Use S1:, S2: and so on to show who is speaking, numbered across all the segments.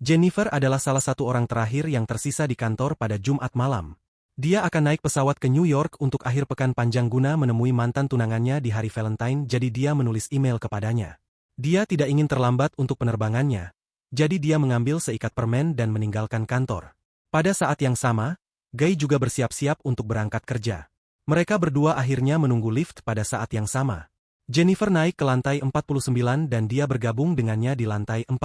S1: Jennifer adalah salah satu orang terakhir yang tersisa di kantor pada Jumat malam. Dia akan naik pesawat ke New York untuk akhir pekan panjang guna menemui mantan tunangannya di hari Valentine, jadi dia menulis email kepadanya. Dia tidak ingin terlambat untuk penerbangannya, jadi dia mengambil seikat permen dan meninggalkan kantor. Pada saat yang sama, Guy juga bersiap-siap untuk berangkat kerja. Mereka berdua akhirnya menunggu lift pada saat yang sama. Jennifer naik ke lantai 49 dan dia bergabung dengannya di lantai 42.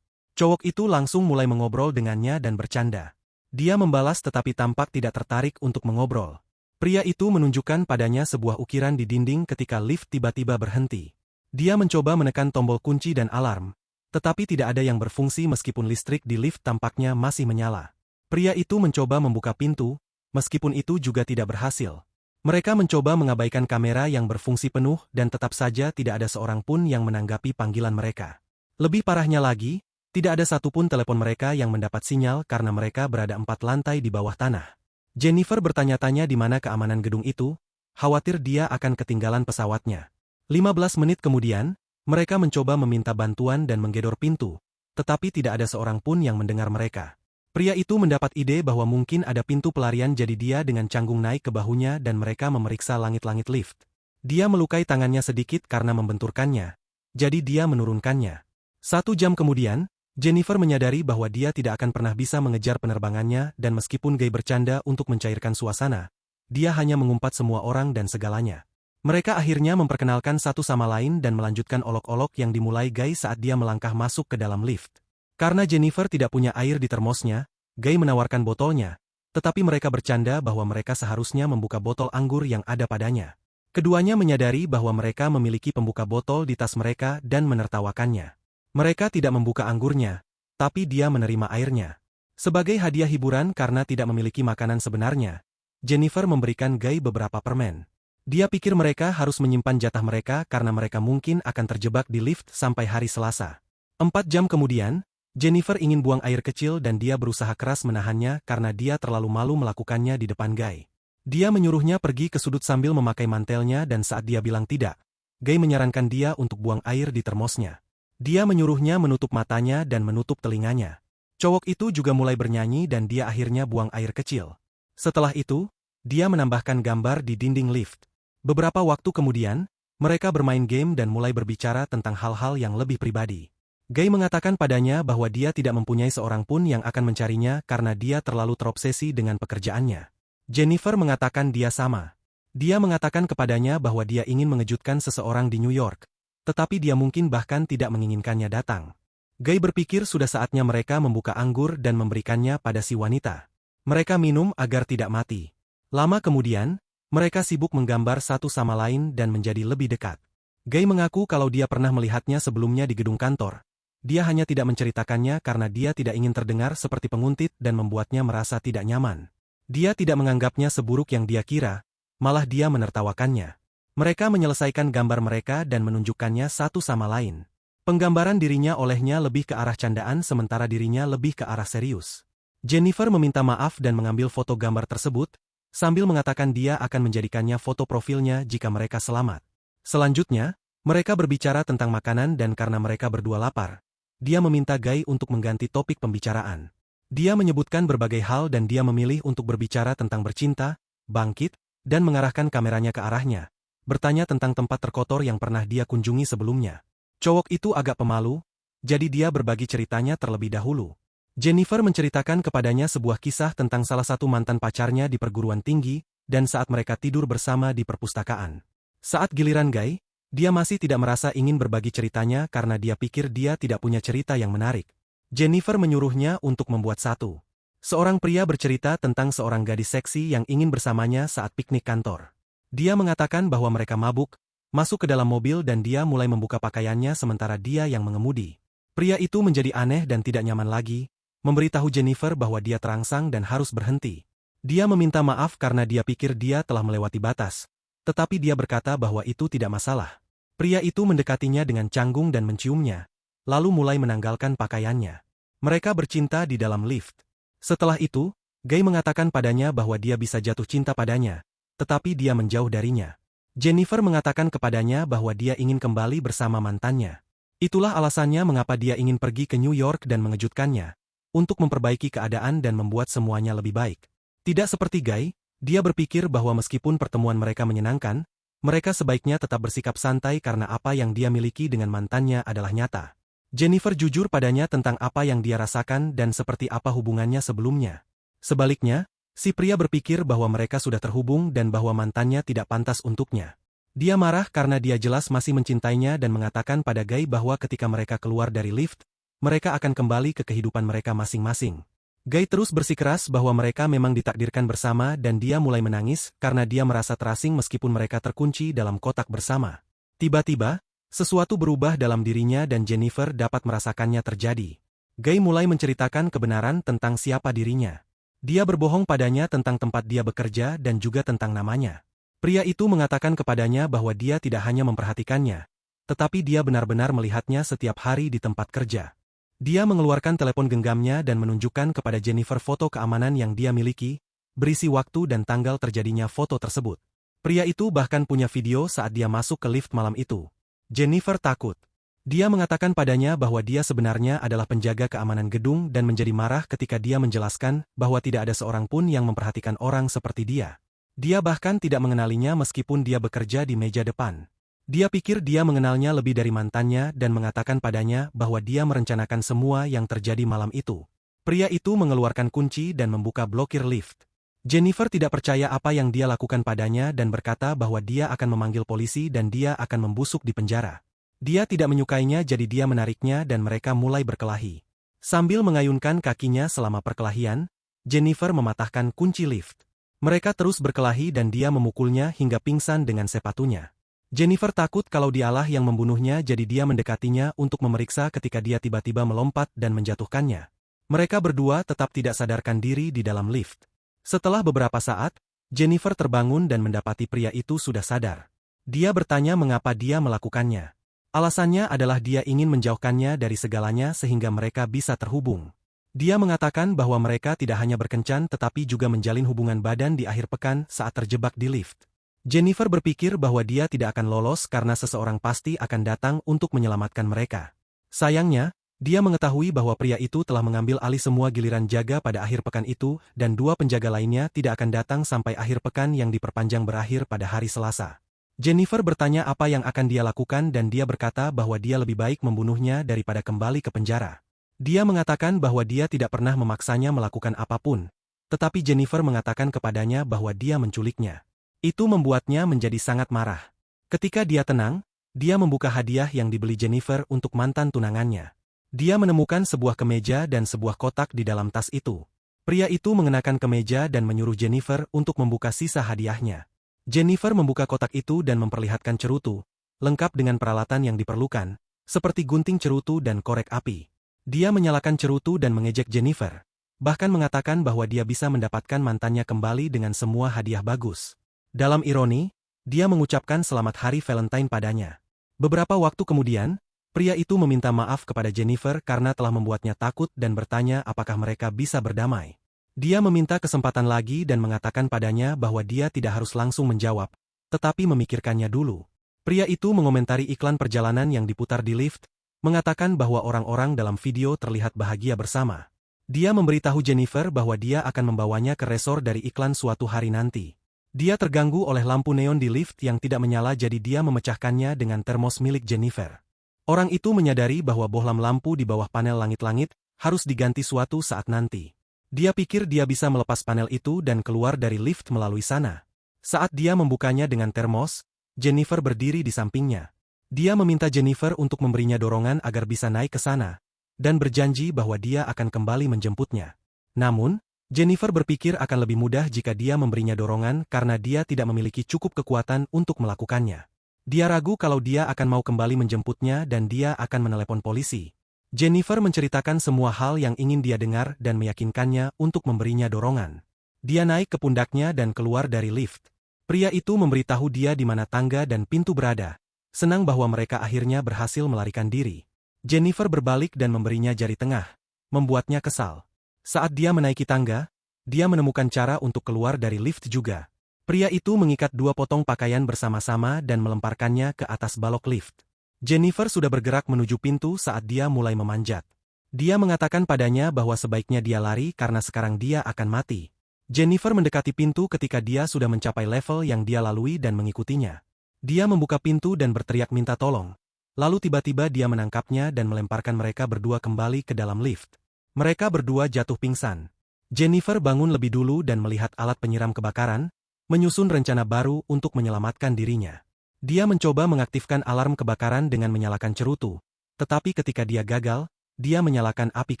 S1: Cowok itu langsung mulai mengobrol dengannya dan bercanda. Dia membalas tetapi tampak tidak tertarik untuk mengobrol. Pria itu menunjukkan padanya sebuah ukiran di dinding ketika lift tiba-tiba berhenti. Dia mencoba menekan tombol kunci dan alarm, tetapi tidak ada yang berfungsi meskipun listrik di lift tampaknya masih menyala. Pria itu mencoba membuka pintu, meskipun itu juga tidak berhasil. Mereka mencoba mengabaikan kamera yang berfungsi penuh dan tetap saja tidak ada seorang pun yang menanggapi panggilan mereka. Lebih parahnya lagi, tidak ada satupun telepon mereka yang mendapat sinyal karena mereka berada 4 lantai di bawah tanah. Jennifer bertanya-tanya di mana keamanan gedung itu, khawatir dia akan ketinggalan pesawatnya. 15 menit kemudian, mereka mencoba meminta bantuan dan menggedor pintu, tetapi tidak ada seorang pun yang mendengar mereka. Pria itu mendapat ide bahwa mungkin ada pintu pelarian, jadi dia dengan canggung naik ke bahunya dan mereka memeriksa langit-langit lift. Dia melukai tangannya sedikit karena membenturkannya, jadi dia menurunkannya. 1 jam kemudian, Jennifer menyadari bahwa dia tidak akan pernah bisa mengejar penerbangannya dan meskipun Guy bercanda untuk mencairkan suasana, dia hanya mengumpat semua orang dan segalanya. Mereka akhirnya memperkenalkan satu sama lain dan melanjutkan olok-olok yang dimulai Guy saat dia melangkah masuk ke dalam lift. Karena Jennifer tidak punya air di termosnya, Guy menawarkan botolnya, tetapi mereka bercanda bahwa mereka seharusnya membuka botol anggur yang ada padanya. Keduanya menyadari bahwa mereka memiliki pembuka botol di tas mereka dan menertawakannya. Mereka tidak membuka anggurnya, tapi dia menerima airnya. Sebagai hadiah hiburan karena tidak memiliki makanan sebenarnya, Jennifer memberikan Guy beberapa permen. Dia pikir mereka harus menyimpan jatah mereka karena mereka mungkin akan terjebak di lift sampai hari Selasa. 4 jam kemudian, Jennifer ingin buang air kecil dan dia berusaha keras menahannya karena dia terlalu malu melakukannya di depan Guy. Dia menyuruhnya pergi ke sudut sambil memakai mantelnya dan saat dia bilang tidak, Guy menyarankan dia untuk buang air di termosnya. Dia menyuruhnya menutup matanya dan menutup telinganya. Cowok itu juga mulai bernyanyi dan dia akhirnya buang air kecil. Setelah itu, dia menambahkan gambar di dinding lift. Beberapa waktu kemudian, mereka bermain game dan mulai berbicara tentang hal-hal yang lebih pribadi. Guy mengatakan padanya bahwa dia tidak mempunyai seorang pun yang akan mencarinya karena dia terlalu terobsesi dengan pekerjaannya. Jennifer mengatakan dia sama. Dia mengatakan kepadanya bahwa dia ingin mengejutkan seseorang di New York, tetapi dia mungkin bahkan tidak menginginkannya datang. Guy berpikir sudah saatnya mereka membuka anggur dan memberikannya pada si wanita. Mereka minum agar tidak mati. Lama kemudian, mereka sibuk menggambar satu sama lain dan menjadi lebih dekat. Guy mengaku kalau dia pernah melihatnya sebelumnya di gedung kantor. Dia hanya tidak menceritakannya karena dia tidak ingin terdengar seperti penguntit dan membuatnya merasa tidak nyaman. Dia tidak menganggapnya seburuk yang dia kira, malah dia menertawakannya. Mereka menyelesaikan gambar mereka dan menunjukkannya satu sama lain. Penggambaran dirinya olehnya lebih ke arah candaan sementara dirinya lebih ke arah serius. Jennifer meminta maaf dan mengambil foto gambar tersebut, sambil mengatakan dia akan menjadikannya foto profilnya jika mereka selamat. Selanjutnya, mereka berbicara tentang makanan dan karena mereka berdua lapar, dia meminta Guy untuk mengganti topik pembicaraan. Dia menyebutkan berbagai hal dan dia memilih untuk berbicara tentang bercinta, bangkit, dan mengarahkan kameranya ke arahnya. Bertanya tentang tempat terkotor yang pernah dia kunjungi sebelumnya. Cowok itu agak pemalu, jadi dia berbagi ceritanya terlebih dahulu. Jennifer menceritakan kepadanya sebuah kisah tentang salah satu mantan pacarnya di perguruan tinggi, dan saat mereka tidur bersama di perpustakaan. Saat giliran Guy, dia masih tidak merasa ingin berbagi ceritanya karena dia pikir dia tidak punya cerita yang menarik. Jennifer menyuruhnya untuk membuat satu. Seorang pria bercerita tentang seorang gadis seksi yang ingin bersamanya saat piknik kantor. Dia mengatakan bahwa mereka mabuk, masuk ke dalam mobil dan dia mulai membuka pakaiannya sementara dia yang mengemudi. Pria itu menjadi aneh dan tidak nyaman lagi, memberitahu Jennifer bahwa dia terangsang dan harus berhenti. Dia meminta maaf karena dia pikir dia telah melewati batas, tetapi dia berkata bahwa itu tidak masalah. Pria itu mendekatinya dengan canggung dan menciumnya, lalu mulai menanggalkan pakaiannya. Mereka bercinta di dalam lift. Setelah itu, Guy mengatakan padanya bahwa dia bisa jatuh cinta padanya, tetapi dia menjauh darinya. Jennifer mengatakan kepadanya bahwa dia ingin kembali bersama mantannya. Itulah alasannya mengapa dia ingin pergi ke New York dan mengejutkannya, untuk memperbaiki keadaan dan membuat semuanya lebih baik. Tidak seperti Guy, dia berpikir bahwa meskipun pertemuan mereka menyenangkan, mereka sebaiknya tetap bersikap santai karena apa yang dia miliki dengan mantannya adalah nyata. Jennifer jujur padanya tentang apa yang dia rasakan dan seperti apa hubungannya sebelumnya. Sebaliknya, si pria berpikir bahwa mereka sudah terhubung dan bahwa mantannya tidak pantas untuknya. Dia marah karena dia jelas masih mencintainya dan mengatakan pada Guy bahwa ketika mereka keluar dari lift, mereka akan kembali ke kehidupan mereka masing-masing. Guy terus bersikeras bahwa mereka memang ditakdirkan bersama dan dia mulai menangis karena dia merasa terasing meskipun mereka terkunci dalam kotak bersama. Tiba-tiba, sesuatu berubah dalam dirinya dan Jennifer dapat merasakannya terjadi. Guy mulai menceritakan kebenaran tentang siapa dirinya. Dia berbohong padanya tentang tempat dia bekerja dan juga tentang namanya. Pria itu mengatakan kepadanya bahwa dia tidak hanya memperhatikannya, tetapi dia benar-benar melihatnya setiap hari di tempat kerja. Dia mengeluarkan telepon genggamnya dan menunjukkan kepada Jennifer foto keamanan yang dia miliki, berisi waktu dan tanggal terjadinya foto tersebut. Pria itu bahkan punya video saat dia masuk ke lift malam itu. Jennifer takut. Dia mengatakan padanya bahwa dia sebenarnya adalah penjaga keamanan gedung dan menjadi marah ketika dia menjelaskan bahwa tidak ada seorang pun yang memperhatikan orang seperti dia. Dia bahkan tidak mengenalinya meskipun dia bekerja di meja depan. Dia pikir dia mengenalnya lebih dari mantannya dan mengatakan padanya bahwa dia merencanakan semua yang terjadi malam itu. Pria itu mengeluarkan kunci dan membuka blokir lift. Jennifer tidak percaya apa yang dia lakukan padanya dan berkata bahwa dia akan memanggil polisi dan dia akan membusuk di penjara. Dia tidak menyukainya jadi dia menariknya dan mereka mulai berkelahi. Sambil mengayunkan kakinya selama perkelahian, Jennifer mematahkan kunci lift. Mereka terus berkelahi dan dia memukulnya hingga pingsan dengan sepatunya. Jennifer takut kalau dialah yang membunuhnya jadi dia mendekatinya untuk memeriksa ketika dia tiba-tiba melompat dan menjatuhkannya. Mereka berdua tetap tidak sadarkan diri di dalam lift. Setelah beberapa saat, Jennifer terbangun dan mendapati pria itu sudah sadar. Dia bertanya mengapa dia melakukannya. Alasannya adalah dia ingin menjauhkannya dari segalanya sehingga mereka bisa terhubung. Dia mengatakan bahwa mereka tidak hanya berkencan tetapi juga menjalin hubungan badan di akhir pekan saat terjebak di lift. Jennifer berpikir bahwa dia tidak akan lolos karena seseorang pasti akan datang untuk menyelamatkan mereka. Sayangnya, dia mengetahui bahwa pria itu telah mengambil alih semua giliran jaga pada akhir pekan itu dan dua penjaga lainnya tidak akan datang sampai akhir pekan yang diperpanjang berakhir pada hari Selasa. Jennifer bertanya apa yang akan dia lakukan dan dia berkata bahwa dia lebih baik membunuhnya daripada kembali ke penjara. Dia mengatakan bahwa dia tidak pernah memaksanya melakukan apapun, tetapi Jennifer mengatakan kepadanya bahwa dia menculiknya. Itu membuatnya menjadi sangat marah. Ketika dia tenang, dia membuka hadiah yang dibeli Jennifer untuk mantan tunangannya. Dia menemukan sebuah kemeja dan sebuah kotak di dalam tas itu. Pria itu mengenakan kemeja dan menyuruh Jennifer untuk membuka sisa hadiahnya. Jennifer membuka kotak itu dan memperlihatkan cerutu, lengkap dengan peralatan yang diperlukan, seperti gunting cerutu dan korek api. Dia menyalakan cerutu dan mengejek Jennifer, bahkan mengatakan bahwa dia bisa mendapatkan mantannya kembali dengan semua hadiah bagus. Dalam ironi, dia mengucapkan selamat hari Valentine padanya. Beberapa waktu kemudian, pria itu meminta maaf kepada Jennifer karena telah membuatnya takut dan bertanya apakah mereka bisa berdamai. Dia meminta kesempatan lagi dan mengatakan padanya bahwa dia tidak harus langsung menjawab, tetapi memikirkannya dulu. Pria itu mengomentari iklan perjalanan yang diputar di lift, mengatakan bahwa orang-orang dalam video terlihat bahagia bersama. Dia memberitahu Jennifer bahwa dia akan membawanya ke resor dari iklan suatu hari nanti. Dia terganggu oleh lampu neon di lift yang tidak menyala jadi dia memecahkannya dengan termos milik Jennifer. Orang itu menyadari bahwa bohlam lampu di bawah panel langit-langit harus diganti suatu saat nanti. Dia pikir dia bisa melepas panel itu dan keluar dari lift melalui sana. Saat dia membukanya dengan termos, Jennifer berdiri di sampingnya. Dia meminta Jennifer untuk memberinya dorongan agar bisa naik ke sana, dan berjanji bahwa dia akan kembali menjemputnya. Namun, Jennifer berpikir akan lebih mudah jika dia memberinya dorongan karena dia tidak memiliki cukup kekuatan untuk melakukannya. Dia ragu kalau dia akan mau kembali menjemputnya dan dia akan menelepon polisi. Jennifer menceritakan semua hal yang ingin dia dengar dan meyakinkannya untuk memberinya dorongan. Dia naik ke pundaknya dan keluar dari lift. Pria itu memberitahu dia di mana tangga dan pintu berada. Senang bahwa mereka akhirnya berhasil melarikan diri. Jennifer berbalik dan memberinya jari tengah, membuatnya kesal. Saat dia menaiki tangga, dia menemukan cara untuk keluar dari lift juga. Pria itu mengikat dua potong pakaian bersama-sama dan melemparkannya ke atas balok lift. Jennifer sudah bergerak menuju pintu saat dia mulai memanjat. Dia mengatakan padanya bahwa sebaiknya dia lari karena sekarang dia akan mati. Jennifer mendekati pintu ketika dia sudah mencapai level yang dia lalui dan mengikutinya. Dia membuka pintu dan berteriak minta tolong. Lalu tiba-tiba dia menangkapnya dan melemparkan mereka berdua kembali ke dalam lift. Mereka berdua jatuh pingsan. Jennifer bangun lebih dulu dan melihat alat penyiram kebakaran, menyusun rencana baru untuk menyelamatkan dirinya. Dia mencoba mengaktifkan alarm kebakaran dengan menyalakan cerutu, tetapi ketika dia gagal, dia menyalakan api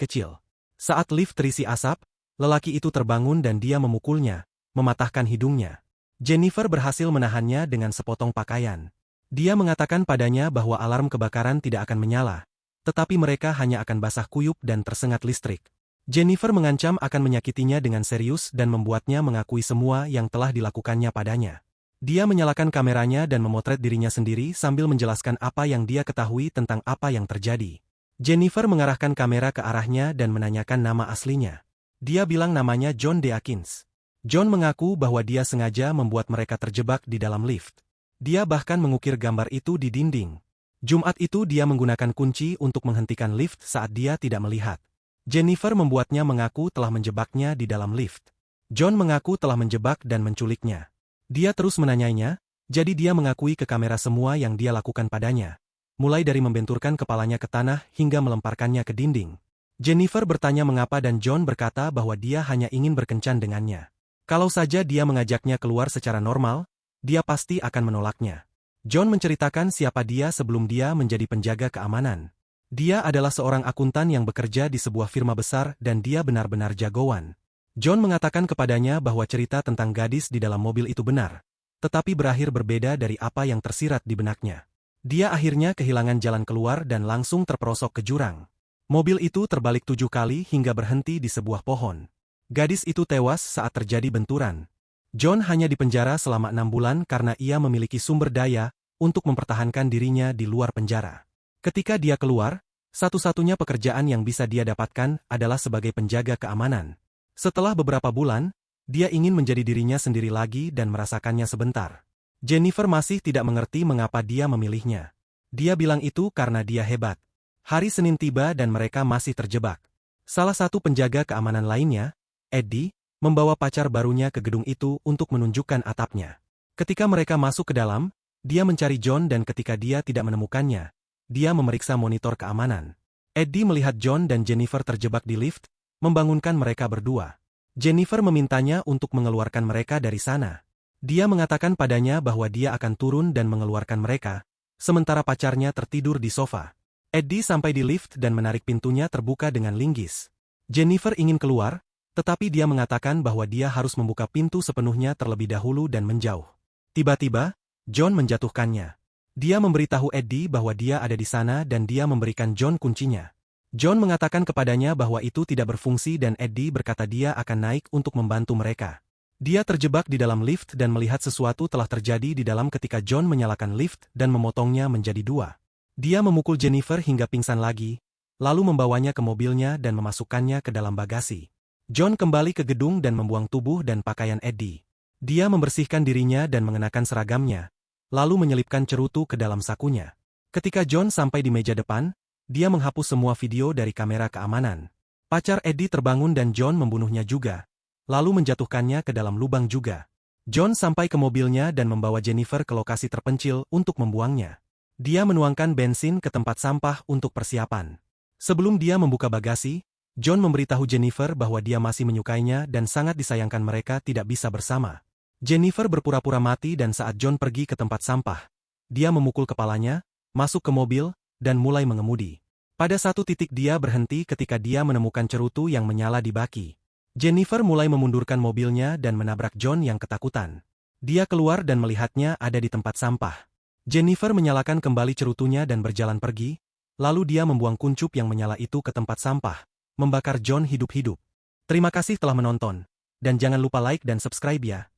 S1: kecil. Saat lift terisi asap, lelaki itu terbangun dan dia memukulnya, mematahkan hidungnya. Jennifer berhasil menahannya dengan sepotong pakaian. Dia mengatakan padanya bahwa alarm kebakaran tidak akan menyala, tetapi mereka hanya akan basah kuyup dan tersengat listrik. Jennifer mengancam akan menyakitinya dengan serius dan membuatnya mengakui semua yang telah dilakukannya padanya. Dia menyalakan kameranya dan memotret dirinya sendiri sambil menjelaskan apa yang dia ketahui tentang apa yang terjadi. Jennifer mengarahkan kamera ke arahnya dan menanyakan nama aslinya. Dia bilang namanya John Deakins. John mengaku bahwa dia sengaja membuat mereka terjebak di dalam lift. Dia bahkan mengukir gambar itu di dinding. Jumat itu dia menggunakan kunci untuk menghentikan lift saat dia tidak melihat. Jennifer membuatnya mengaku telah menjebaknya di dalam lift. John mengaku telah menjebak dan menculiknya. Dia terus menanyainya, jadi dia mengakui ke kamera semua yang dia lakukan padanya. Mulai dari membenturkan kepalanya ke tanah hingga melemparkannya ke dinding. Jennifer bertanya mengapa dan John berkata bahwa dia hanya ingin berkencan dengannya. Kalau saja dia mengajaknya keluar secara normal, dia pasti akan menolaknya. John menceritakan siapa dia sebelum dia menjadi penjaga keamanan. Dia adalah seorang akuntan yang bekerja di sebuah firma besar dan dia benar-benar jagoan. John mengatakan kepadanya bahwa cerita tentang gadis di dalam mobil itu benar, tetapi berakhir berbeda dari apa yang tersirat di benaknya. Dia akhirnya kehilangan jalan keluar dan langsung terperosok ke jurang. Mobil itu terbalik 7 kali hingga berhenti di sebuah pohon. Gadis itu tewas saat terjadi benturan. John hanya dipenjara selama 6 bulan karena ia memiliki sumber daya untuk mempertahankan dirinya di luar penjara. Ketika dia keluar, satu-satunya pekerjaan yang bisa dia dapatkan adalah sebagai penjaga keamanan. Setelah beberapa bulan, dia ingin menjadi dirinya sendiri lagi dan merasakannya sebentar. Jennifer masih tidak mengerti mengapa dia memilihnya. Dia bilang itu karena dia hebat. Hari Senin tiba dan mereka masih terjebak. Salah satu penjaga keamanan lainnya, Eddie, membawa pacar barunya ke gedung itu untuk menunjukkan atapnya. Ketika mereka masuk ke dalam, dia mencari John dan ketika dia tidak menemukannya, dia memeriksa monitor keamanan. Eddie melihat John dan Jennifer terjebak di lift, membangunkan mereka berdua. Jennifer memintanya untuk mengeluarkan mereka dari sana. Dia mengatakan padanya bahwa dia akan turun dan mengeluarkan mereka, sementara pacarnya tertidur di sofa. Eddie sampai di lift dan menarik pintunya terbuka dengan linggis. Jennifer ingin keluar, tetapi dia mengatakan bahwa dia harus membuka pintu sepenuhnya terlebih dahulu dan menjauh. Tiba-tiba, John menjatuhkannya. Dia memberitahu Eddie bahwa dia ada di sana dan dia memberikan John kuncinya. John mengatakan kepadanya bahwa itu tidak berfungsi dan Eddie berkata dia akan naik untuk membantu mereka. Dia terjebak di dalam lift dan melihat sesuatu telah terjadi di dalam ketika John menyalakan lift dan memotongnya menjadi 2. Dia memukul Jennifer hingga pingsan lagi, lalu membawanya ke mobilnya dan memasukkannya ke dalam bagasi. John kembali ke gedung dan membuang tubuh dan pakaian Eddie. Dia membersihkan dirinya dan mengenakan seragamnya, lalu menyelipkan cerutu ke dalam sakunya. Ketika John sampai di meja depan, dia menghapus semua video dari kamera keamanan. Pacar Eddie terbangun dan John membunuhnya juga, lalu menjatuhkannya ke dalam lubang juga. John sampai ke mobilnya dan membawa Jennifer ke lokasi terpencil untuk membuangnya. Dia menuangkan bensin ke tempat sampah untuk persiapan. Sebelum dia membuka bagasi, John memberitahu Jennifer bahwa dia masih menyukainya dan sangat disayangkan mereka tidak bisa bersama. Jennifer berpura-pura mati dan saat John pergi ke tempat sampah, dia memukul kepalanya, masuk ke mobil, dan mulai mengemudi. Pada satu titik dia berhenti ketika dia menemukan cerutu yang menyala di baki. Jennifer mulai memundurkan mobilnya dan menabrak John yang ketakutan. Dia keluar dan melihatnya ada di tempat sampah. Jennifer menyalakan kembali cerutunya dan berjalan pergi, lalu dia membuang kuncup yang menyala itu ke tempat sampah, membakar John hidup-hidup. Terima kasih telah menonton, dan jangan lupa like dan subscribe ya.